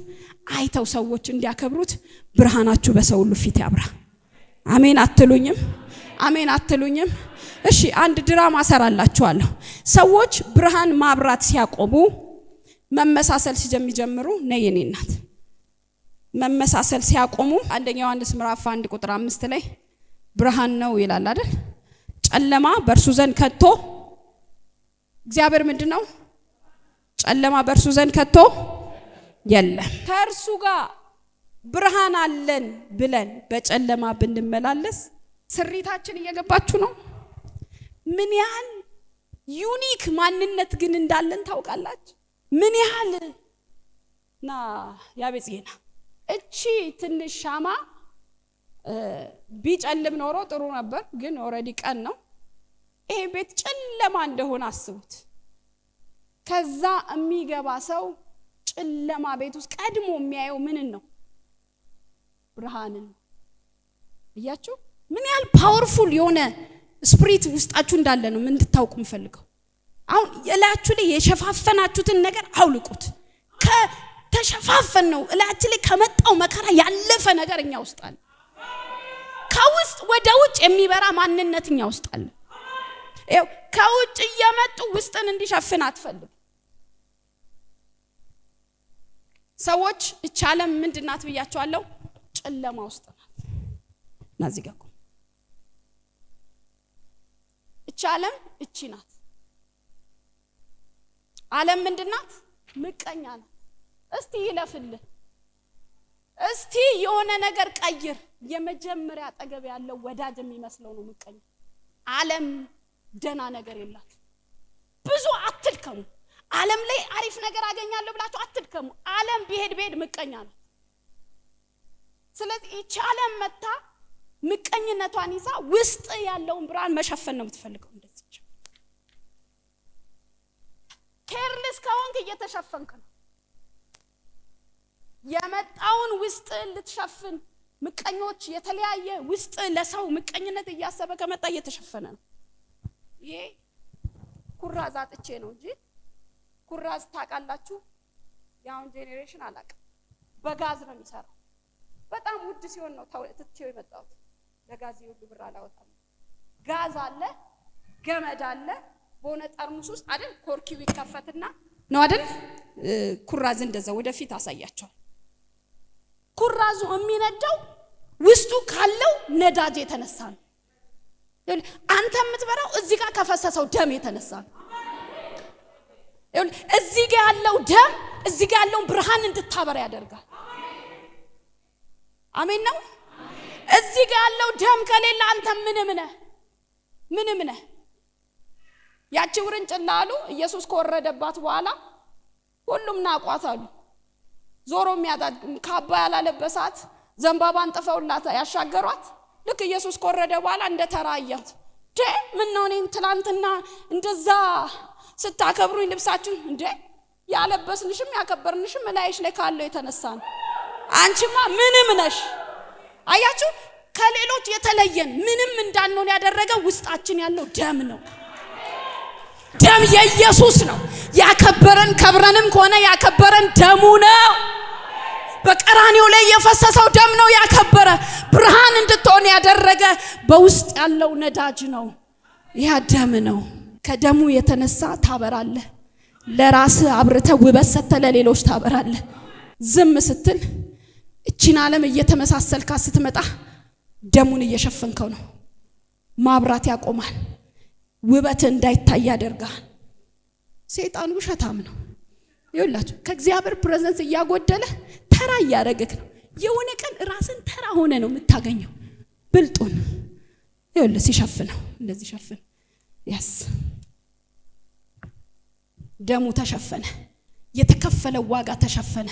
A: አይተው ሰዎች እንዲያከብሩት ብርሃናችሁ በሰው ሁሉ ፊት ያብራ። አሜን አትሉኝም? አሜን አትሉኝም? እሺ አንድ ድራማ ሰራላችኋለሁ። ሰዎች ብርሃን ማብራት ሲያቆሙ መመሳሰል ሲጀምሩ ነይ የኔ እናት መመሳሰል ሲያቆሙ አንደኛ ዮሐንስ ምዕራፍ 1 ቁጥር 5 ላይ ብርሃን ነው ይላል አይደል? ጨለማ በእርሱ ዘንድ ከቶ እግዚአብሔር ምንድነው? ጨለማ በእርሱ ዘንድ ከቶ የለም። ከእርሱ ጋር ብርሃን አለን ብለን በጨለማ ብንመላለስ ስሪታችን እየገባችሁ ነው። ምን ያህል ዩኒክ ማንነት ግን እንዳለን ታውቃላችሁ? ምን ያህል ና ያበጽየና እቺ ትንሽ ሻማ ቢጨልም ኖሮ ጥሩ ነበር፣ ግን ኦሬዲ ቀን ነው። ይሄ ቤት ጨለማ እንደሆነ አስቡት። ከዛ የሚገባ ሰው ጨለማ ቤት ውስጥ ቀድሞ የሚያየው ምንን ነው? ብርሃንን። እያችሁ ምን ያህል ፓወርፉል የሆነ ስፒሪት ውስጣችሁ እንዳለ ነው እንድታውቁ የምፈልገው። አሁን የላችሁ ላይ የሸፋፈናችሁትን ነገር አውልቁት። ከተሸፋፈን ነው እላችሁ ላይ ከመጣው መከራ ያለፈ ነገር እኛ ውስጥ አለ። ከውስጥ ወደ ውጭ የሚበራ ማንነትኛ ውስጥ አለ። ይኸው ከውጭ እየመጡ ውስጥን እንዲሸፍን አትፈልጉ። ሰዎች እቺ ዓለም ምንድናት ብያቸዋለሁ? ጨለማ ውስጥ ናት። ናዚህ ጋር እቺ ዓለም እቺ ናት። ዓለም ምንድናት? ምቀኛ ናት። እስቲ ይለፍልህ፣ እስቲ የሆነ ነገር ቀይር። የመጀመሪያ አጠገብ ያለው ወዳጅ የሚመስለው ነው ምቀኛ። ዓለም ደና ነገር የላት። ብዙ አትልከሙ። ዓለም ላይ አሪፍ ነገር አገኛለሁ ብላችሁ አትድከሙ። ዓለም ቢሄድ ምቀኛ ነው። ስለዚህ እቺ ዓለም መጣ ምቀኝነቷን ይዛ ውስጥ ያለውን ብርሃን መሸፈን ነው የምትፈልገው። እንደዚህ ኬርለስ ከሆንክ እየተሸፈንክ ነው። የመጣውን ውስጥ ልትሸፍን ምቀኞች የተለያየ ውስጥ ለሰው ምቀኝነት እያሰበ ከመጣ እየተሸፈነ ነው። ይሄ ኩራዝ አጥቼ ነው እንጂ ኩራዝ ታውቃላችሁ? ያውን ጄኔሬሽን አላውቅም። በጋዝ ነው የሚሰራው። በጣም ውድ ሲሆን ነው ትቼው የመጣሁት። ለጋዝ ሁሉ ብር አላወጣም። ጋዝ አለ፣ ገመድ አለ፣ በሆነ ጠርሙስ ውስጥ አይደል ኮርኪው ይከፈትና ነው አይደል? ኩራዝ እንደዛ ወደፊት አሳያቸዋል። ኩራዙ የሚነዳው ውስጡ ካለው ነዳጅ የተነሳ ነው። አንተ የምትበራው እዚህ ጋር ከፈሰሰው ደም የተነሳ ነው። እዚህ ጋር ያለው ደም እዚህ ጋር ያለው ብርሃን እንድታበራ ያደርጋል። አሜን ነው። እዚህ ጋር ያለው ደም ከሌለ አንተ ምንም ነህ። ያቺ ውርንጭላ አሉ ኢየሱስ ከወረደባት በኋላ ሁሉም ናቋት አሉ። ዞሮ የሚያዳግ ካባ ያላለበሳት ዘንባባን ጥፈውላት ያሻገሯት። ልክ ኢየሱስ ከወረደ በኋላ እንደ ተራያት ምን ነው እኔን ትላንትና እንደዛ ስታከብሩኝ ልብሳችሁ እንደ ያለበስንሽም ያከበርንሽም ላይሽ ላይ ካለው የተነሳ ነው። አንቺማ ምንም ነሽ። አያችሁ ከሌሎች የተለየን ምንም እንዳንሆን ያደረገው ውስጣችን ያለው ደም ነው። ደም የኢየሱስ ነው። ያከበረን ከብረንም ከሆነ ያከበረን ደሙ ነው። በቀራንዮ ላይ የፈሰሰው ደም ነው ያከበረ። ብርሃን እንድትሆን ያደረገ በውስጥ ያለው ነዳጅ ነው። ያ ደም ነው። ከደሙ የተነሳ ታበራለህ። ለራስ አብርተ ውበት ሰተ ለሌሎች ታበራለህ። ዝም ስትል እቺን ዓለም እየተመሳሰልካ ስትመጣ ደሙን እየሸፈንከው ነው። ማብራት ያቆማል። ውበት እንዳይታይ ያደርጋል። ሰይጣን ውሸታም ነው። ይኸውላችሁ ከእግዚአብሔር ፕሬዘንስ እያጎደለ ተራ እያደረገክ ነው። የሆነ ቀን ራስን ተራ ሆነ ነው የምታገኘው። ብልጡን ይኸውልህ ሲሸፍነው እንደዚህ ሸፍን። ያስ ደሙ ተሸፈነ። የተከፈለው ዋጋ ተሸፈነ።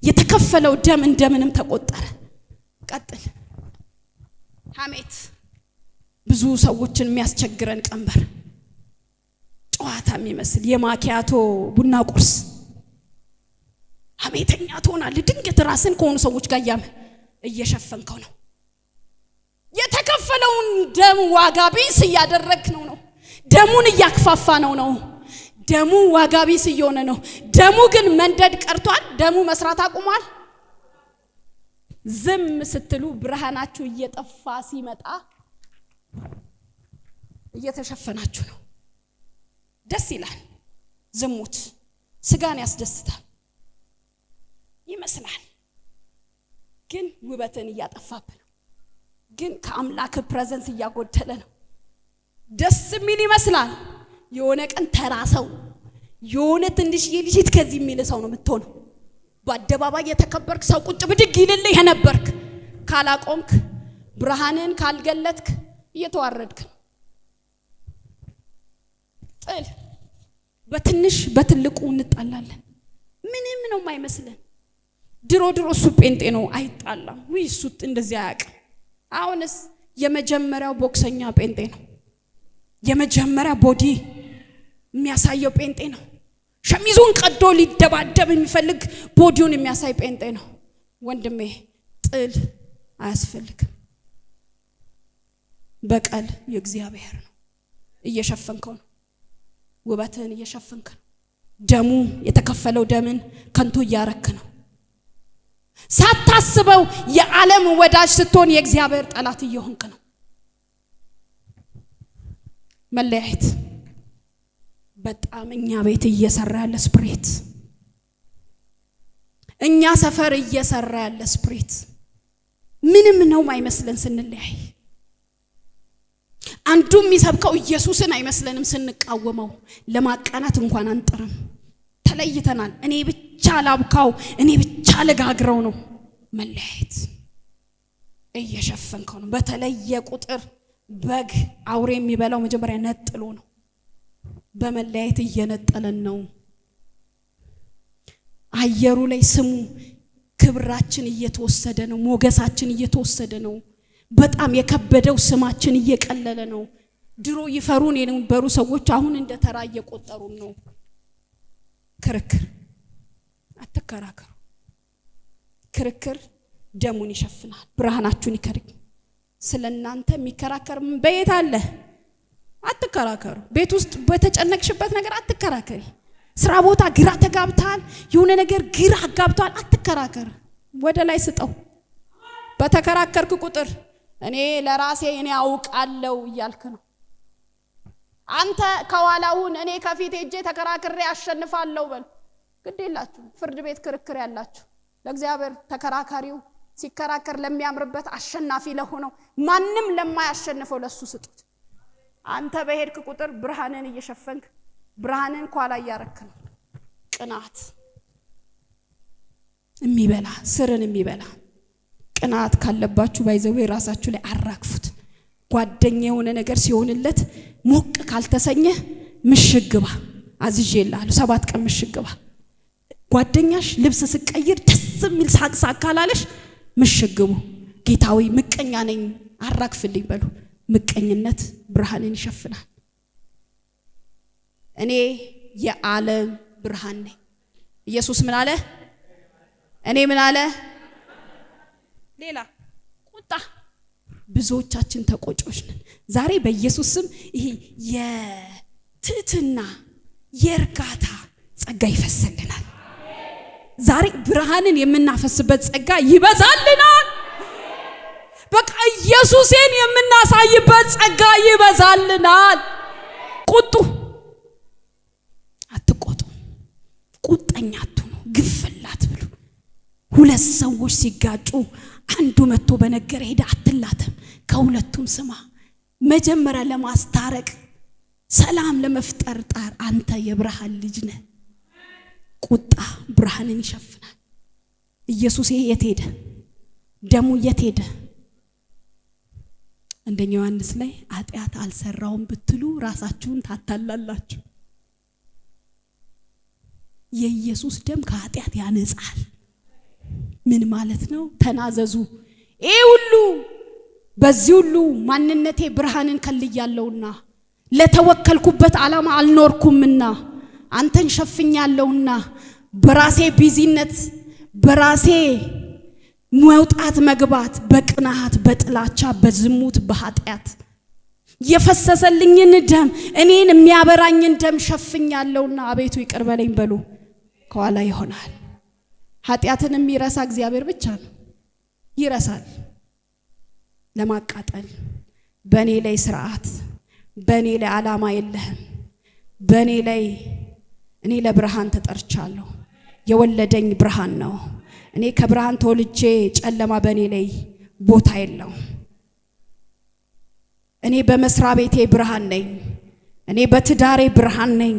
A: የተከፈለው ደም እንደምንም ተቆጠረ። ቀጥል። ሐሜት ብዙ ሰዎችን የሚያስቸግረን ቀንበር፣ ጨዋታ የሚመስል የማኪያቶ ቡና ቁርስ ሐሜተኛ ትሆናለህ። ድንገት ራስን ከሆኑ ሰዎች ጋር እየሸፈንከው ነው። የተከፈለውን ደም ዋጋ ቢስ እያደረግክ ነው። ደሙን እያክፋፋ ነው። ደሙ ዋጋ ቢስ እየሆነ ነው። ደሙ ግን መንደድ ቀርቷል። ደሙ መስራት አቁሟል። ዝም ስትሉ ብርሃናችሁ እየጠፋ ሲመጣ እየተሸፈናችሁ ነው። ደስ ይላል። ዝሙት ስጋን ያስደስታል ይመስላል፣ ግን ውበትን እያጠፋብህ ነው። ግን ከአምላክ ፕሬዘንስ እያጎደለ ነው። ደስ የሚል ይመስላል። የሆነ ቀን ተራሰው የሆነ ትንሽ የልጅት ከዚህ የሚል ሰው ነው የምትሆነው። በአደባባይ የተከበርክ ሰው ቁጭ ብድግ ይልልህ የነበርክ ካላቆምክ ብርሃንን ካልገለጥክ እየተዋረድክ ነው። ጥል በትንሽ በትልቁ እንጣላለን። ምንም ነው የማይመስለን። ድሮ እሱ ጴንጤ ነው አይጣላም ወይ እሱ እንደዚህ አያውቅም። አሁንስ የመጀመሪያው ቦክሰኛ ጴንጤ ነው። የመጀመሪያ ቦዲ የሚያሳየው ጴንጤ ነው። ሸሚዙን ቀዶ ሊደባደብ የሚፈልግ ቦዲውን የሚያሳይ ጴንጤ ነው። ወንድሜ ጥል አያስፈልግም። በቀል የእግዚአብሔር ነው። እየሸፈንከው ነው። ውበትን እየሸፈንክ ነው። ደሙ የተከፈለው ደምን ከንቱ እያረክ ነው። ሳታስበው የዓለም ወዳጅ ስትሆን የእግዚአብሔር ጠላት እየሆንክ ነው። መለያየት በጣም እኛ ቤት እየሰራ ያለ ስፕሪት፣ እኛ ሰፈር እየሰራ ያለ ስፕሪት ምንም ነው ማይመስለን ስንለያይ። አንዱ የሚሰብከው ኢየሱስን አይመስለንም ስንቃወመው። ለማቃናት እንኳን አንጥርም። ተለይተናል። እኔ ብቻ ላብካው፣ እኔ ብቻ ለጋግረው ነው። መለያየት እየሸፈንከው ነው። በተለየ ቁጥር በግ አውሬ የሚበላው መጀመሪያ ነጥሎ ነው። በመለያየት እየነጠለን ነው። አየሩ ላይ ስሙ ክብራችን እየተወሰደ ነው። ሞገሳችን እየተወሰደ ነው። በጣም የከበደው ስማችን እየቀለለ ነው። ድሮ ይፈሩን የነበሩ ሰዎች አሁን እንደ ተራ እየቆጠሩን ነው። ክርክር አትከራከሩ። ክርክር ደሙን ይሸፍናል፣ ብርሃናችሁን ይከርክ። ስለናንተ የሚከራከር በየት አለ? አትከራከሩ። ቤት ውስጥ በተጨነቅሽበት ነገር አትከራከሪ። ስራ ቦታ ግራ ተጋብታል፣ የሆነ ነገር ግራ አጋብቷል፣ አትከራከር። ወደ ላይ ስጠው። በተከራከርክ ቁጥር እኔ ለራሴ እኔ አውቃለሁ እያልክ ነው። አንተ ከኋላውን እኔ ከፊት ሄጄ ተከራክሬ አሸንፋለሁ በል። ግዴላችሁ ፍርድ ቤት ክርክር ያላችሁ ለእግዚአብሔር ተከራካሪው ሲከራከር ለሚያምርበት አሸናፊ ለሆነው ማንም ለማያሸንፈው ለሱ ስጡት። አንተ በሄድክ ቁጥር ብርሃንን እየሸፈንክ ብርሃንን ኳላ ያረክ ነው። ቅናት የሚበላ ስርን የሚበላ ቅናት ካለባችሁ ባይዘው ራሳችሁ ላይ አራግፉት። ጓደኛ የሆነ ነገር ሲሆንለት ሞቅ ካልተሰኘ ምሽግባ አዝዤልሃለሁ 7 ቀን ምሽግባ። ጓደኛሽ ልብስ ስቀይር ደስ የሚል ሳቅሳቅ ካላለሽ ምሽግቡ። ጌታዊ ምቀኛ ነኝ አራግፍልኝ በሉ። ምቀኝነት ብርሃንን ይሸፍናል። እኔ የዓለም ብርሃን ነኝ። ኢየሱስ ምን አለ? እኔ ምን አለ? ሌላ ቁጣ። ብዙዎቻችን ተቆጮች ነን። ዛሬ በኢየሱስ ስም ይሄ የትዕትና የእርጋታ ጸጋ ይፈስልናል። ዛሬ ብርሃንን የምናፈስበት ጸጋ ይበዛልናል። በቃ ኢየሱስን የምናሳይበት ጸጋ ይበዛልናል። ቁጡ አትቆጡ። ቁጣኛ አትሁኑ። ግፍላት ብሉ። ሁለት ሰዎች ሲጋጩ አንዱ መጥቶ በነገር ሄደ አትላተም። ከሁለቱም ስማ። መጀመሪያ ለማስታረቅ ሰላም ለመፍጠር ጣር። አንተ የብርሃን ልጅ ነህ። ቁጣ ብርሃንን ይሸፍናል። ኢየሱስ የት ሄደ? ደሙ የት ሄደ? አንደኛ ዮሐንስ ላይ ኃጢአት አልሰራውም ብትሉ ራሳችሁን ታታላላችሁ። የኢየሱስ ደም ከኃጢአት ያነጻል። ምን ማለት ነው? ተናዘዙ። ይሄ ሁሉ በዚህ ሁሉ ማንነቴ ብርሃንን ከልያለውና ለተወከልኩበት ዓላማ አልኖርኩምና አንተን ሸፍኛለሁና በራሴ ቢዚነት በራሴ መውጣት መግባት በቅናት በጥላቻ በዝሙት በኃጢአት የፈሰሰልኝን ደም እኔን የሚያበራኝን ደም ሸፍኛለሁና አቤቱ ይቅር በለኝ በሉ። ከኋላ ይሆናል። ኃጢአትን የሚረሳ እግዚአብሔር ብቻ ነው። ይረሳል። ለማቃጠል በኔ ላይ ስርዓት በኔ ላይ ዓላማ የለህም። በኔ ላይ እኔ ለብርሃን ተጠርቻለሁ። የወለደኝ ብርሃን ነው። እኔ ከብርሃን ተወልጄ ጨለማ በኔ ላይ ቦታ የለው። እኔ በመስራ ቤቴ ብርሃን ነኝ። እኔ በትዳሬ ብርሃን ነኝ።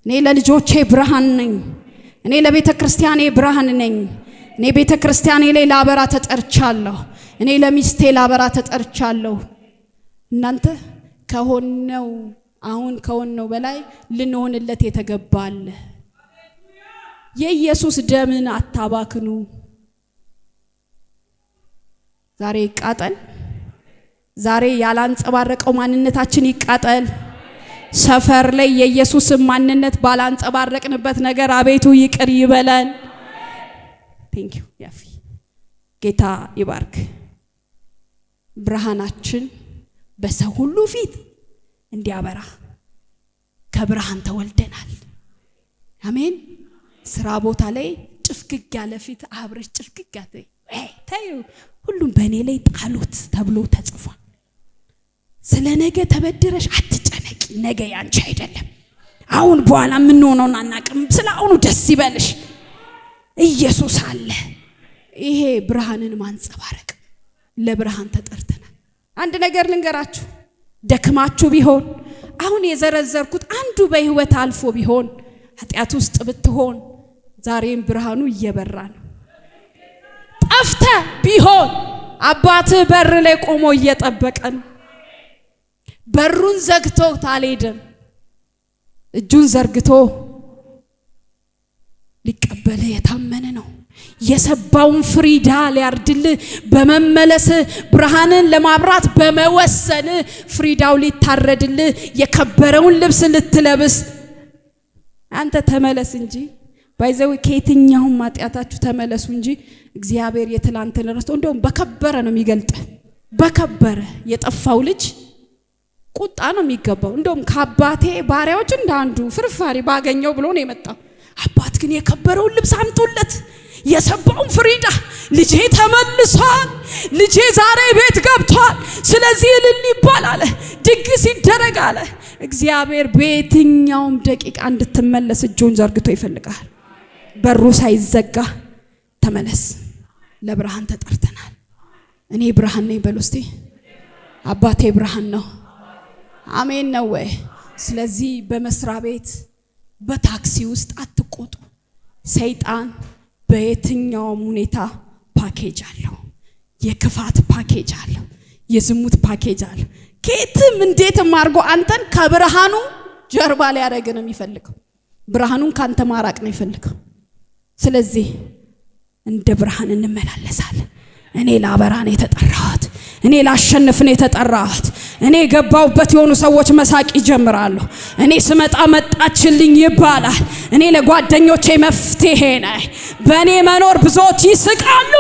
A: እኔ ለልጆቼ ብርሃን ነኝ። እኔ ለቤተ ክርስቲያኔ ብርሃን ነኝ። እኔ ቤተ ክርስቲያኔ ላይ ላበራ ተጠርቻለሁ። እኔ ለሚስቴ ላበራ ተጠርቻለሁ። እናንተ ከሆነው አሁን ከሆነው በላይ ልንሆንለት የተገባል። የኢየሱስ ደምን አታባክኑ። ዛሬ ይቃጠል። ዛሬ ያላንጸባረቀው ማንነታችን ይቃጠል። ሰፈር ላይ የኢየሱስ ማንነት ባላንጸባረቅንበት ነገር አቤቱ ይቅር ይበለን። ቴንክ ዩ ያፊ ጌታ ይባርክ። ብርሃናችን በሰው ሁሉ ፊት እንዲያበራ ከብርሃን ተወልደናል። አሜን። ስራ ቦታ ላይ ጭፍግግ ያለ ፊት አብረሽ ጭፍግግ ያለ ታዩ ሁሉም በእኔ ላይ ጣሉት ተብሎ ተጽፏል። ስለ ነገ ተበድረሽ አትጨነቂ። ነገ ያንቺ አይደለም። አሁን በኋላ ምን ሆነውና አናቅም። ስለ አሁኑ ደስ ይበልሽ። ኢየሱስ አለ። ይሄ ብርሃንን ማንጸባረቅ ለብርሃን ተጠርተናል። አንድ ነገር ልንገራችሁ። ደክማችሁ ቢሆን አሁን የዘረዘርኩት አንዱ በህይወት አልፎ ቢሆን ኃጢአት ውስጥ ብትሆን ዛሬም ብርሃኑ እየበራ ነው። ጠፍተ ቢሆን አባት በር ላይ ቆሞ እየጠበቀ ነው። በሩን ዘግቶ ታልሄደም። እጁን ዘርግቶ ሊቀበል የታመነ ነው። የሰባውን ፍሪዳ ሊያርድል በመመለስ ብርሃንን ለማብራት በመወሰን ፍሪዳው ሊታረድል የከበረውን ልብስ ልትለብስ አንተ ተመለስ እንጂ ባይዘው ከየትኛውም ማጥያታችሁ ተመለሱ እንጂ እግዚአብሔር የትላንትን ረስቶ እንደውም በከበረ ነው የሚገልጥ። በከበረ የጠፋው ልጅ ቁጣ ነው የሚገባው። እንደውም ከአባቴ ባሪያዎች እንዳንዱ ፍርፋሪ ባገኘው ብሎ ነው የመጣው። አባት ግን የከበረውን ልብስ አምጡለት፣ የሰባውን ፍሪዳ ልጄ ተመልሷል፣ ልጄ ዛሬ ቤት ገብቷል፣ ስለዚህ እልል ይባል አለ፣ ድግስ ይደረግ አለ። እግዚአብሔር በየትኛውም ደቂቃ እንድትመለስ እጁን ዘርግቶ ይፈልጋል። በሩ ሳይዘጋ ተመለስ። ለብርሃን ተጠርተናል። እኔ ብርሃን ነኝ በሉ እስቲ። አባቴ ብርሃን ነው። አሜን ነው ወይ? ስለዚህ በመስሪያ ቤት በታክሲ ውስጥ አትቆጡ። ሰይጣን በየትኛውም ሁኔታ ፓኬጅ አለው። የክፋት ፓኬጅ አለው። የዝሙት ፓኬጅ አለው። ከየትም እንዴትም አድርጎ አንተን ከብርሃኑ ጀርባ ላይ ያደረገ ነው የሚፈልገው። ብርሃኑን ካንተ ማራቅ ነው የሚፈልገው። ስለዚህ እንደ ብርሃን እንመላለሳለን። እኔ ላበራ ነው የተጠራሁት፣ እኔ ላሸንፍ ነው የተጠራሁት። እኔ ገባውበት የሆኑ ሰዎች መሳቅ ይጀምራሉ። እኔ ስመጣ መጣችልኝ ይባላል። እኔ ለጓደኞቼ መፍትሄ ነኝ። በእኔ መኖር ብዙዎች ይስቃሉ።